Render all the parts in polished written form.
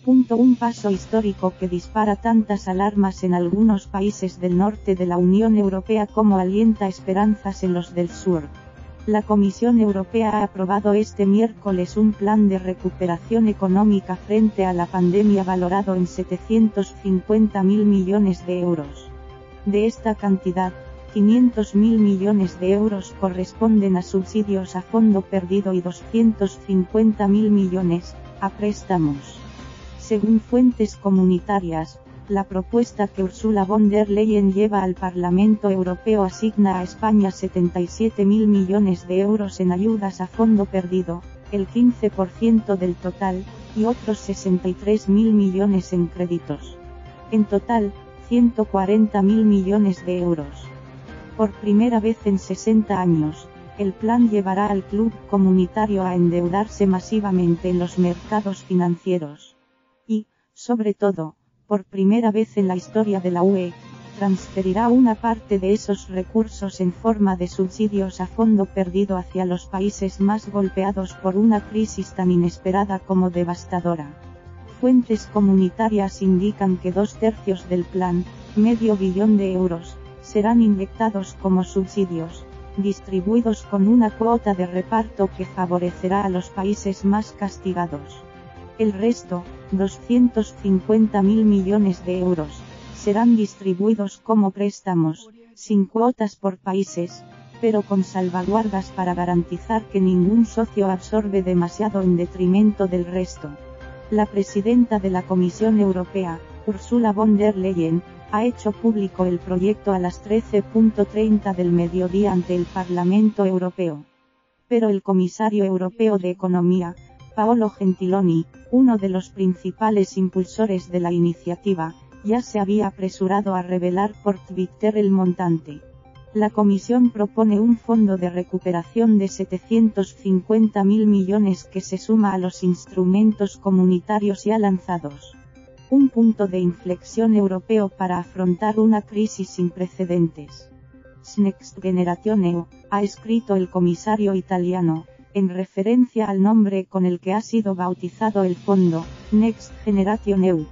Un paso histórico que dispara tantas alarmas en algunos países del norte de la Unión Europea como alienta esperanzas en los del sur. La Comisión Europea ha aprobado este miércoles un plan de recuperación económica frente a la pandemia valorado en 750.000 millones de euros. De esta cantidad, 500.000 millones de euros corresponden a subsidios a fondo perdido y 250.000 millones, a préstamos. Según fuentes comunitarias, la propuesta que Ursula von der Leyen lleva al Parlamento Europeo asigna a España 77.000 millones de euros en ayudas a fondo perdido, el 15% del total, y otros 63.000 millones en créditos. En total, 140.000 millones de euros. Por primera vez en 60 años, el plan llevará al club comunitario a endeudarse masivamente en los mercados financieros. Y, sobre todo, por primera vez en la historia de la UE, transferirá una parte de esos recursos en forma de subsidios a fondo perdido hacia los países más golpeados por una crisis tan inesperada como devastadora. Fuentes comunitarias indican que 2/3 del plan, medio billón de euros, serán inyectados como subsidios, distribuidos con una cuota de reparto que favorecerá a los países más castigados. El resto, 250.000 millones de euros, serán distribuidos como préstamos, sin cuotas por países, pero con salvaguardas para garantizar que ningún socio absorbe demasiado en detrimento del resto. La presidenta de la Comisión Europea, Ursula von der Leyen, ha hecho público el proyecto a las 13:30 del mediodía ante el Parlamento Europeo. Pero el comisario europeo de Economía, Paolo Gentiloni, uno de los principales impulsores de la iniciativa, ya se había apresurado a revelar por Twitter el montante. La Comisión propone un fondo de recuperación de 750.000 millones que se suma a los instrumentos comunitarios ya lanzados. Un punto de inflexión europeo para afrontar una crisis sin precedentes. Next Generation EU, ha escrito el comisario italiano, en referencia al nombre con el que ha sido bautizado el fondo, Next Generation EU.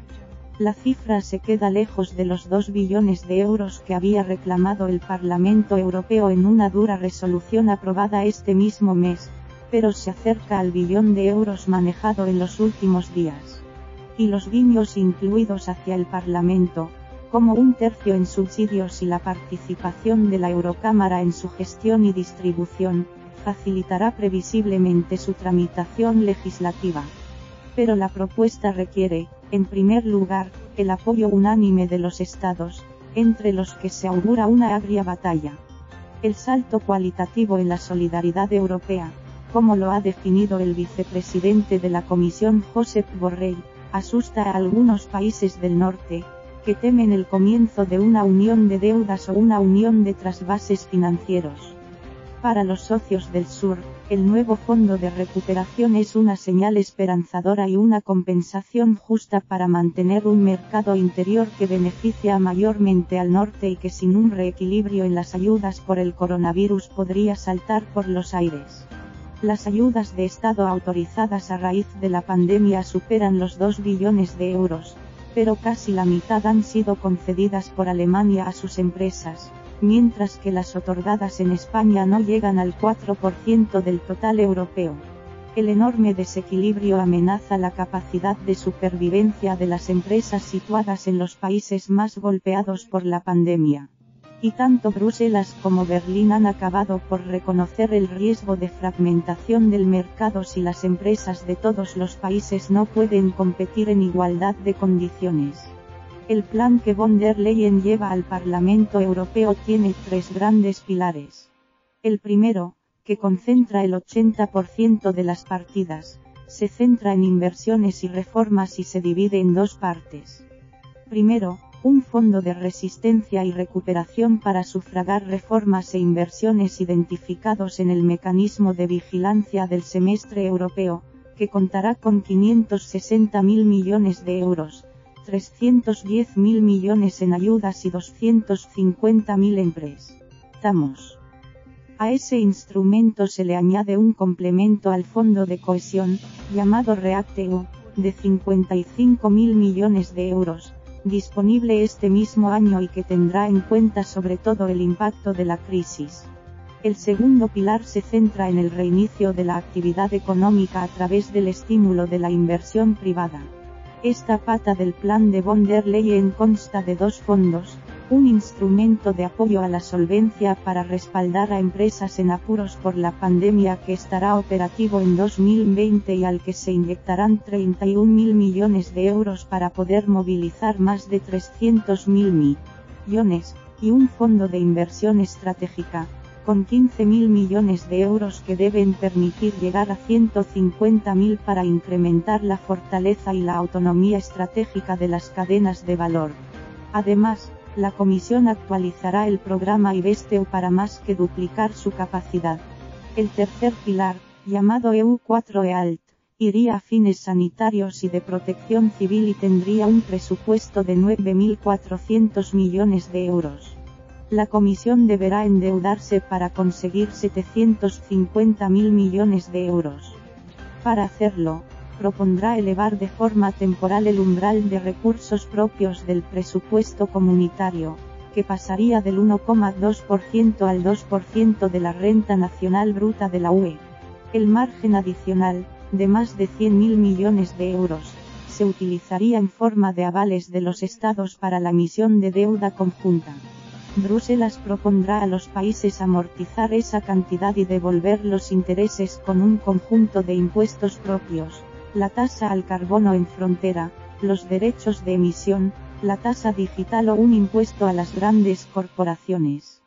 La cifra se queda lejos de los 2 billones de euros que había reclamado el Parlamento Europeo en una dura resolución aprobada este mismo mes, pero se acerca al billón de euros manejado en los últimos días. Y los guiños incluidos hacia el Parlamento, como 1/3 en subsidios y la participación de la Eurocámara en su gestión y distribución, facilitará previsiblemente su tramitación legislativa. Pero la propuesta requiere, en primer lugar, el apoyo unánime de los Estados, entre los que se augura una agria batalla. El salto cualitativo en la solidaridad europea, como lo ha definido el vicepresidente de la Comisión Josep Borrell, asusta a algunos países del norte, que temen el comienzo de una unión de deudas o una unión de trasvases financieros. Para los socios del sur, el nuevo fondo de recuperación es una señal esperanzadora y una compensación justa para mantener un mercado interior que beneficia mayormente al norte y que sin un reequilibrio en las ayudas por el coronavirus podría saltar por los aires. Las ayudas de Estado autorizadas a raíz de la pandemia superan los 2 billones de euros, pero casi la mitad han sido concedidas por Alemania a sus empresas, mientras que las otorgadas en España no llegan al 4% del total europeo. El enorme desequilibrio amenaza la capacidad de supervivencia de las empresas situadas en los países más golpeados por la pandemia. Y tanto Bruselas como Berlín han acabado por reconocer el riesgo de fragmentación del mercado si las empresas de todos los países no pueden competir en igualdad de condiciones. El plan que von der Leyen lleva al Parlamento Europeo tiene 3 grandes pilares. El primero, que concentra el 80% de las partidas, se centra en inversiones y reformas y se divide en 2 partes. Primero, un fondo de resistencia y recuperación para sufragar reformas e inversiones identificados en el mecanismo de vigilancia del semestre europeo, que contará con 560.000 millones de euros, 310.000 millones en ayudas y 250.000 en préstamos. A ese instrumento se le añade un complemento al Fondo de Cohesión, llamado REACT-EU, de 55.000 millones de euros, disponible este mismo año y que tendrá en cuenta sobre todo el impacto de la crisis. El segundo pilar se centra en el reinicio de la actividad económica a través del estímulo de la inversión privada. Esta pata del plan de von der Leyen consta de dos fondos, un instrumento de apoyo a la solvencia para respaldar a empresas en apuros por la pandemia que estará operativo en 2020 y al que se inyectarán 31.000 millones de euros para poder movilizar más de 300.000 millones, y un fondo de inversión estratégica, con 15.000 millones de euros que deben permitir llegar a 150.000 para incrementar la fortaleza y la autonomía estratégica de las cadenas de valor. Además, la Comisión actualizará el programa InvestEU para más que duplicar su capacidad. El tercer pilar, llamado EU4EALT, iría a fines sanitarios y de protección civil y tendría un presupuesto de 9.400 millones de euros. La Comisión deberá endeudarse para conseguir 750.000 millones de euros. Para hacerlo, propondrá elevar de forma temporal el umbral de recursos propios del presupuesto comunitario, que pasaría del 1,2% al 2% de la renta nacional bruta de la UE. El margen adicional, de más de 100.000 millones de euros, se utilizaría en forma de avales de los estados para la emisión de deuda conjunta. Bruselas propondrá a los países amortizar esa cantidad y devolver los intereses con un conjunto de impuestos propios, la tasa al carbono en frontera, los derechos de emisión, la tasa digital o un impuesto a las grandes corporaciones.